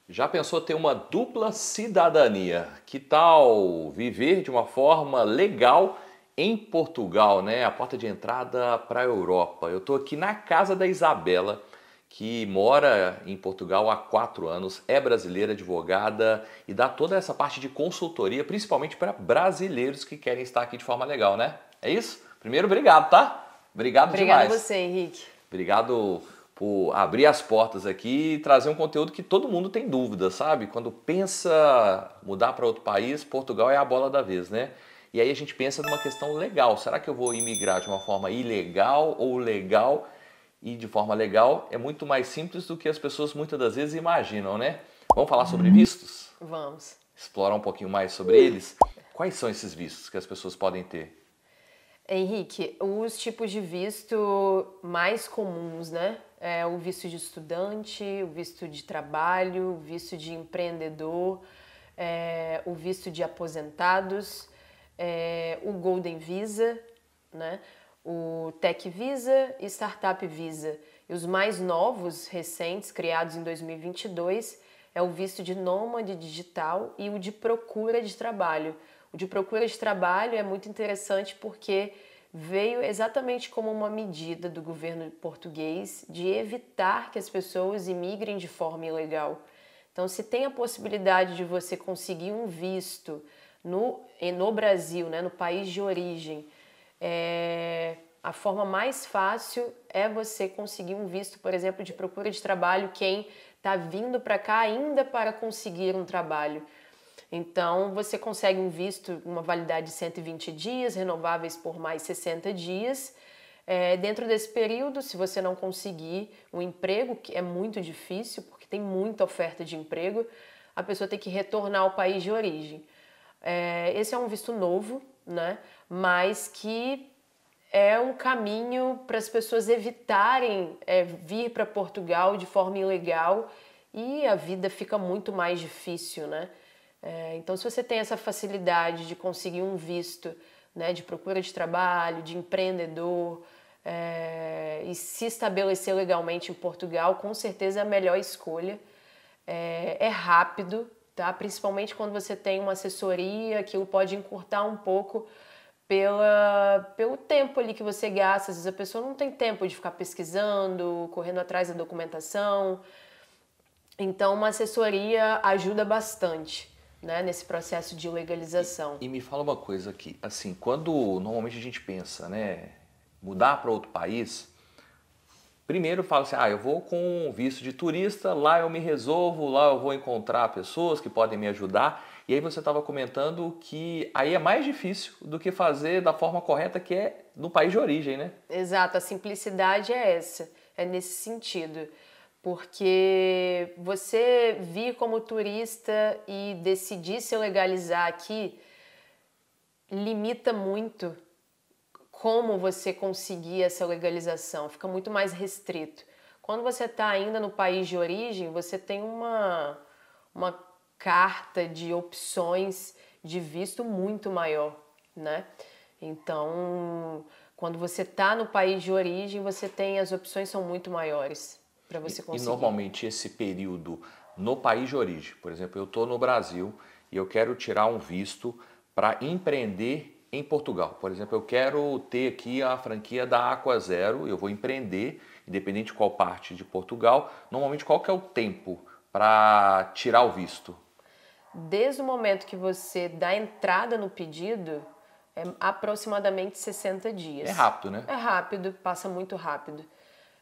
Já pensou ter uma dupla cidadania? Que tal viver de uma forma legal em Portugal, né? A porta de entrada para a Europa. Eu estou aqui na casa da Isabela, que mora em Portugal há 4 anos, é brasileira, advogada e dá toda essa parte de consultoria, principalmente para brasileiros que querem estar aqui de forma legal, né? É isso? Primeiro, obrigado, tá? Obrigado Obrigada a demais. você, Henrique. Obrigado por abrir as portas aqui e trazer um conteúdo que todo mundo tem dúvida, sabe? Quando pensa mudar para outro país, Portugal é a bola da vez, né? E aí a gente pensa numa questão legal. Será que eu vou imigrar de uma forma ilegal ou legal? E de forma legal é muito mais simples do que as pessoas muitas das vezes imaginam, né? Vamos falar sobre vistos? Vamos. Explorar um pouquinho mais sobre eles? Quais são esses vistos que as pessoas podem ter? Henrique, os tipos de visto mais comuns, né? É o visto de estudante, o visto de trabalho, o visto de empreendedor, o visto de aposentados, o Golden Visa, né? O Tech Visa e Startup Visa. E os mais novos, recentes, criados em 2022, é o visto de nômade digital e o de procura de trabalho. O de procura de trabalho é muito interessante porque veio exatamente como uma medida do governo português de evitar que as pessoas imigrem de forma ilegal. Então, se tem a possibilidade de você conseguir um visto no Brasil, né, no país de origem, a forma mais fácil é você conseguir um visto, por exemplo, de procura de trabalho, quem está vindo para cá ainda para conseguir um trabalho. Então, você consegue um visto, uma validade de 120 dias, renováveis por mais 60 dias. Dentro desse período, se você não conseguir um emprego, que é muito difícil, porque tem muita oferta de emprego, a pessoa tem que retornar ao país de origem. Esse é um visto novo, né? Mas que é um caminho para as pessoas evitarem vir para Portugal de forma ilegal e a vida fica muito mais difícil, né? Então, se você tem essa facilidade de conseguir um visto, né, de procura de trabalho, de empreendedor, e se estabelecer legalmente em Portugal, com certeza é a melhor escolha. É rápido, tá? Principalmente quando você tem uma assessoria, aquilo pode encurtar um pouco pelo tempo ali que você gasta. Às vezes a pessoa não tem tempo de ficar pesquisando, correndo atrás da documentação. Então, uma assessoria ajuda bastante, né, nesse processo de legalização. E me fala uma coisa aqui, assim, quando normalmente a gente pensa, né, mudar para outro país, primeiro fala assim, eu vou com visto de turista, lá eu me resolvo, lá eu vou encontrar pessoas que podem me ajudar. E aí você estava comentando que aí é mais difícil do que fazer da forma correta que é no país de origem, né? Exato, a simplicidade é essa, é nesse sentido. Porque você vir como turista e decidir se legalizar aqui limita muito como você conseguir essa legalização, fica muito mais restrito. Quando você está ainda no país de origem, você tem uma carta de opções de visto muito maior, né? Então, quando você está no país de origem, você tem as opções são muito maiores para você E conseguir. normalmente esse período no país de origem, por exemplo, eu estou no Brasil e eu quero tirar um visto para empreender em Portugal. Por exemplo, eu quero ter aqui a franquia da Aqua Zero, eu vou empreender, independente de qual parte de Portugal. Normalmente, qual que é o tempo para tirar o visto? Desde o momento que você dá entrada no pedido, é aproximadamente 60 É dias. rápido, né? É rápido, passa muito rápido.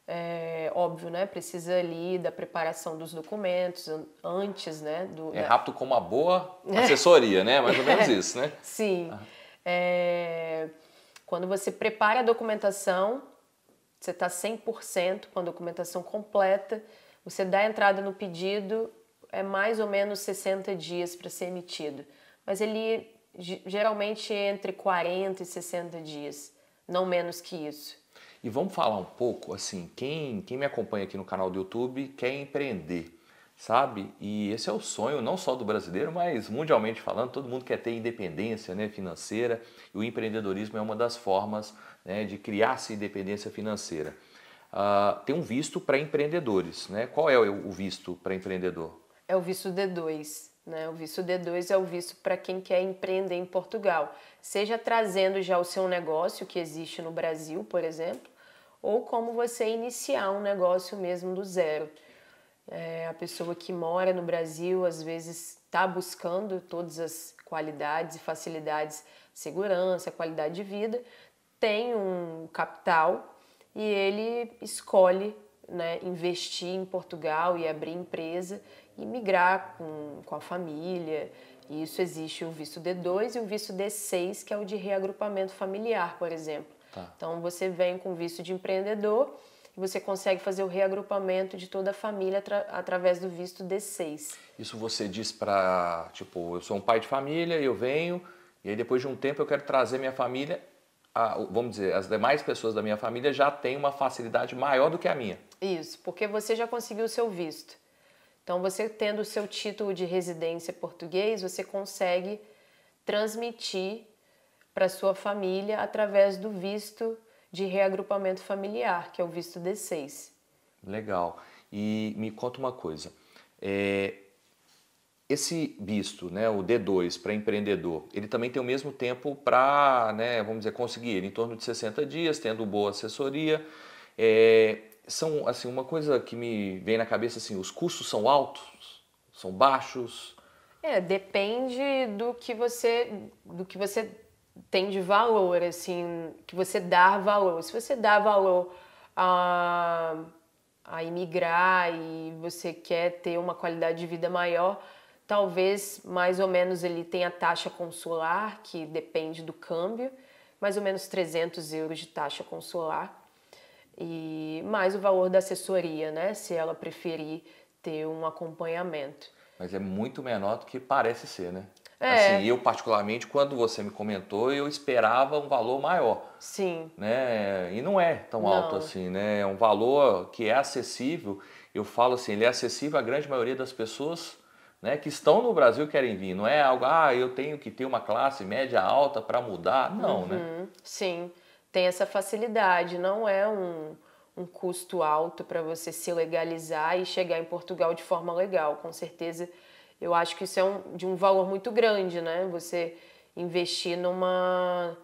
É óbvio, né? Precisa ali da preparação dos documentos antes, né? É rápido como uma boa assessoria, né? Mais ou menos isso, né? Sim. Quando você prepara a documentação, você está 100% com a documentação completa, você dá a entrada no pedido, é mais ou menos 60 dias para ser emitido. Mas ele geralmente entre 40 e 60 dias, não menos que isso. E vamos falar um pouco, assim, quem me acompanha aqui no canal do YouTube quer empreender, sabe? E esse é o sonho não só do brasileiro, mas mundialmente falando, todo mundo quer ter independência, né, financeira, e o empreendedorismo é uma das formas, né, de criar-se independência financeira. Tem um visto para empreendedores, né? Qual é o visto para empreendedor? É o visto D2, né? O visto D2 é o visto para quem quer empreender em Portugal, seja trazendo já o seu negócio que existe no Brasil, por exemplo, ou como você iniciar um negócio mesmo do zero. A pessoa que mora no Brasil, às vezes, está buscando todas as qualidades e facilidades, segurança, qualidade de vida, tem um capital e ele escolhe, né, investir em Portugal e abrir empresa e migrar com a família. E isso existe o visto D2 e o visto D6, que é o de reagrupamento familiar, por exemplo. Tá. Então você vem com visto de empreendedor e você consegue fazer o reagrupamento de toda a família através do visto D6. Isso você diz para, tipo, eu sou um pai de família, eu venho, e aí depois de um tempo eu quero trazer minha família, vamos dizer, as demais pessoas da minha família já têm uma facilidade maior do que a minha. Isso, porque você já conseguiu o seu visto. Então, você tendo o seu título de residência português, você consegue transmitir para sua família através do visto de reagrupamento familiar, que é o visto D6. Legal. E me conta uma coisa. Esse visto, né, o D2 para empreendedor, ele também tem o mesmo tempo para, né, vamos dizer, conseguir ele, em torno de 60 dias, tendo boa assessoria. São, assim, uma coisa que me vem na cabeça, assim, os custos são altos, são baixos? Depende do que você tem de valor, assim, que você dá valor. Se você dá valor a imigrar e você quer ter uma qualidade de vida maior, talvez mais ou menos ele tenha taxa consular, que depende do câmbio, mais ou menos 300 euros de taxa consular, e mais o valor da assessoria, né, se ela preferir ter um acompanhamento. Mas é muito menor do que parece ser, né? Assim, eu particularmente, quando você me comentou, eu esperava um valor maior. Sim. Né? E não é tão alto assim, né? É um valor que é acessível. Eu falo assim, ele é acessível à grande maioria das pessoas, né, que estão no Brasil e querem vir. Não é algo, eu tenho que ter uma classe média alta para mudar. Não, né? Sim, tem essa facilidade. Não é um custo alto para você se legalizar e chegar em Portugal de forma legal. Com certeza, eu acho que isso é de um valor muito grande, né? Você investir numa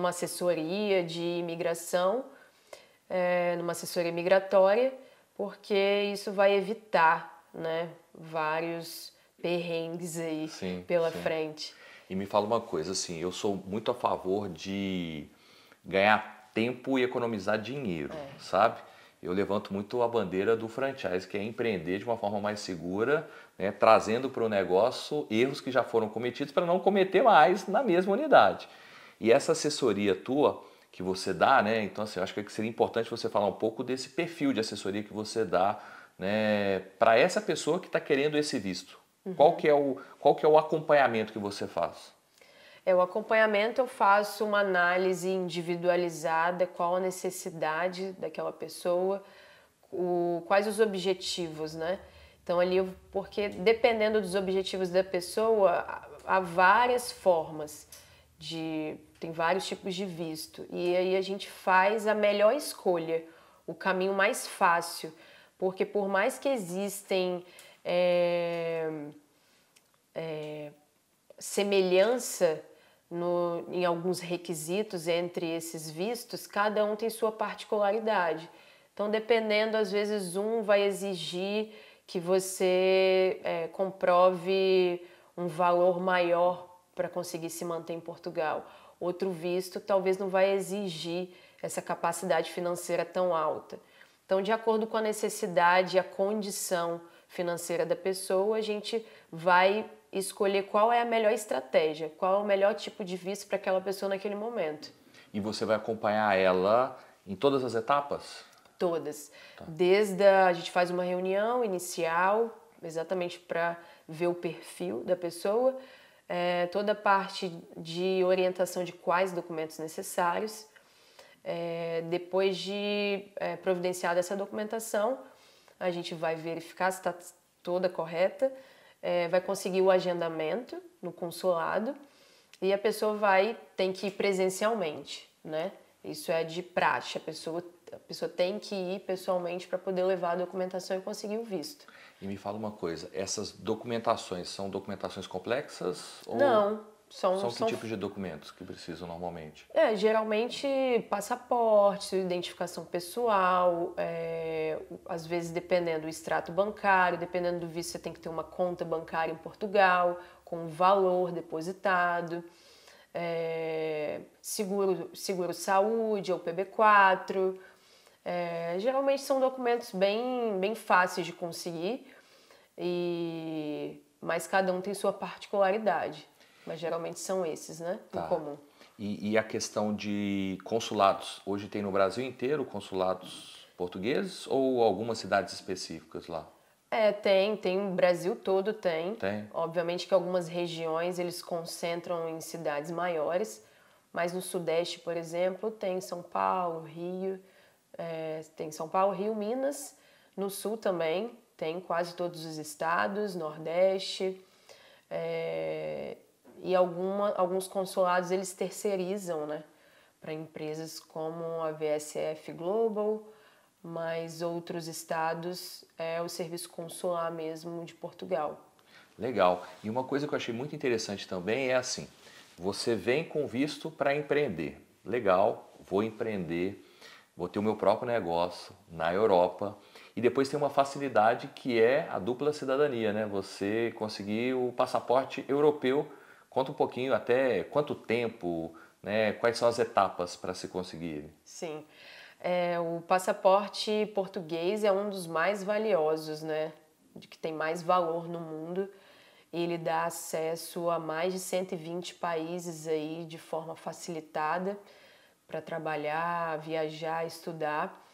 assessoria de imigração, numa assessoria migratória, porque isso vai evitar, né, vários perrengues aí pela frente. E me fala uma coisa, assim, eu sou muito a favor de ganhar tempo e economizar dinheiro, sabe? Eu levanto muito a bandeira do franchise, que é empreender de uma forma mais segura, né, trazendo para o negócio erros que já foram cometidos para não cometer mais na mesma unidade. E essa assessoria tua que você dá, né? Então, assim, eu acho que seria importante você falar um pouco desse perfil de assessoria que você dá, né, para essa pessoa que está querendo esse visto. Qual que é o acompanhamento que você faz? O acompanhamento, eu faço uma análise individualizada, qual a necessidade daquela pessoa, quais os objetivos, né? Então ali, porque dependendo dos objetivos da pessoa, há várias formas tem vários tipos de visto. E aí a gente faz a melhor escolha, o caminho mais fácil. Porque por mais que existem semelhança em alguns requisitos entre esses vistos, cada um tem sua particularidade. Então, dependendo, às vezes um vai exigir que você comprove um valor maior para conseguir se manter em Portugal. Outro visto talvez não vai exigir essa capacidade financeira tão alta. Então, de acordo com a necessidade e a condição financeira da pessoa, a gente vai escolher qual é a melhor estratégia, qual é o melhor tipo de visto para aquela pessoa naquele momento. E você vai acompanhar ela em todas as etapas? Todas. A gente faz uma reunião inicial, exatamente para ver o perfil da pessoa, toda a parte de orientação de quais documentos necessários. Depois de providenciada essa documentação, a gente vai verificar se está toda correta, vai conseguir o agendamento no consulado e a pessoa tem que ir presencialmente, né? Isso é de praxe, a pessoa tem que ir pessoalmente para poder levar a documentação e conseguir o visto. E me fala uma coisa, essas documentações são documentações complexas? Ou Não, são que tipos de documentos que precisam normalmente? geralmente passaporte, identificação pessoal, às vezes dependendo do extrato bancário, dependendo do visto você tem que ter uma conta bancária em Portugal com um valor depositado, seguro saúde ou PB4. Geralmente são documentos bem fáceis de conseguir, mas cada um tem sua particularidade. Mas geralmente são esses, né? Tá. Em comum. E a questão de consulados? Hoje tem no Brasil inteiro consulados portugueses ou algumas cidades específicas lá? Tem, o Brasil todo tem. Tem. Obviamente que algumas regiões eles concentram em cidades maiores, mas no Sudeste, por exemplo, tem São Paulo, Rio, tem São Paulo, Rio, Minas. No Sul também tem quase todos os estados, Nordeste. E alguns consulados eles terceirizam, né, para empresas como a VSF Global, mas outros estados é o serviço consular mesmo de Portugal. Legal. E uma coisa que eu achei muito interessante também é assim, você vem com visto para empreender. Legal, vou empreender, vou ter o meu próprio negócio na Europa e depois tem uma facilidade que é a dupla cidadania, né? Você conseguir o passaporte europeu. Conta um pouquinho até quanto tempo, né? Quais são as etapas para se conseguir? Sim, o passaporte português é um dos mais valiosos, né? De que tem mais valor no mundo. Ele dá acesso a mais de 120 países aí de forma facilitada para trabalhar, viajar, estudar.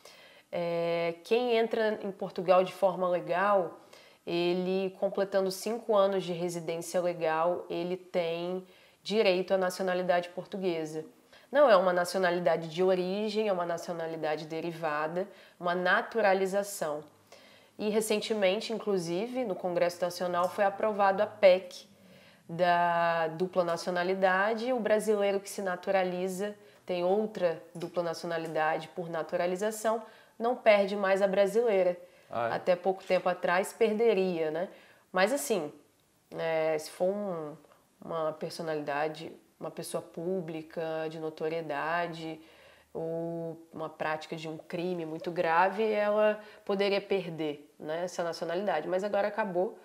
Quem entra em Portugal de forma legal, ele completando 5 anos de residência legal, ele tem direito à nacionalidade portuguesa. Não é uma nacionalidade de origem, é uma nacionalidade derivada, uma naturalização. E recentemente, inclusive, no Congresso Nacional foi aprovado a PEC da dupla nacionalidade. O brasileiro que se naturaliza, tem outra dupla nacionalidade por naturalização, não perde mais a brasileira. Até pouco tempo atrás perderia, né? Mas assim, se for uma personalidade, uma pessoa pública, de notoriedade, ou uma prática de um crime muito grave, ela poderia perder, né, essa nacionalidade. Mas agora acabou,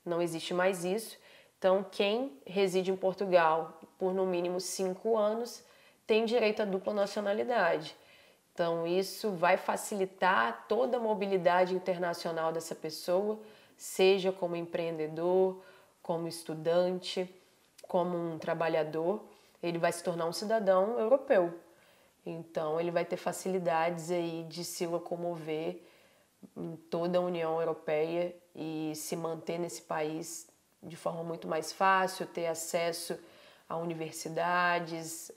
não existe mais isso. Então, quem reside em Portugal por no mínimo 5 anos tem direito à dupla nacionalidade. Então, isso vai facilitar toda a mobilidade internacional dessa pessoa, seja como empreendedor, como estudante, como um trabalhador. Ele vai se tornar um cidadão europeu. Então, ele vai ter facilidades aí de se locomover em toda a União Europeia e se manter nesse país de forma muito mais fácil, ter acesso a universidades,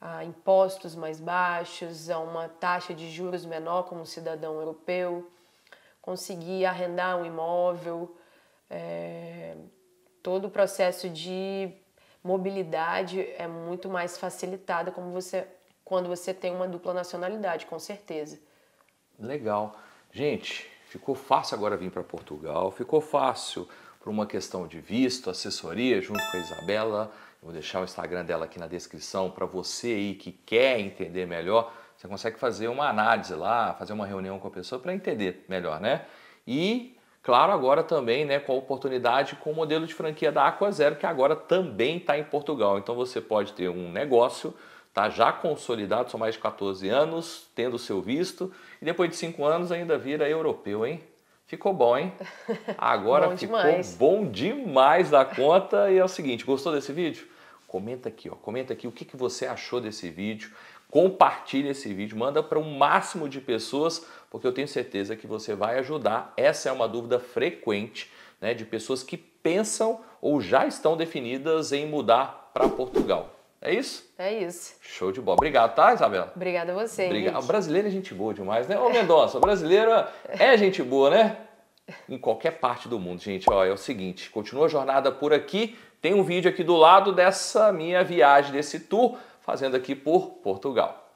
a impostos mais baixos, a uma taxa de juros menor como um cidadão europeu, conseguir arrendar um imóvel, todo o processo de mobilidade é muito mais facilitado quando você tem uma dupla nacionalidade, com certeza. Legal. Gente, ficou fácil agora vir para Portugal, ficou fácil por uma questão de visto, assessoria, junto com a Isabela. Eu vou deixar o Instagram dela aqui na descrição para você aí que quer entender melhor. Você consegue fazer uma análise lá, fazer uma reunião com a pessoa para entender melhor, né? E, claro, agora também, né, com a oportunidade com o modelo de franquia da Aqua Zero, que agora também está em Portugal. Então você pode ter um negócio, tá já consolidado, são mais de 14 anos, tendo o seu visto, e depois de 5 anos ainda vira europeu, hein? Ficou bom, hein? Agora ficou bom demais da conta. E é o seguinte, gostou desse vídeo? Comenta aqui, ó. Comenta aqui o que você achou desse vídeo. Compartilha esse vídeo, manda para um máximo de pessoas, porque eu tenho certeza que você vai ajudar. Essa é uma dúvida frequente, né, de pessoas que pensam ou já estão definidas em mudar para Portugal. É isso? É isso. Show de bola. Obrigado, tá, Isabela? Obrigada a você. Obrigado. O brasileiro é gente boa demais, né? Ô, Mendonça, o brasileiro é gente boa, né? Em qualquer parte do mundo, gente. Ó, é o seguinte, continua a jornada por aqui. Tem um vídeo aqui do lado dessa minha viagem, desse tour, fazendo aqui por Portugal.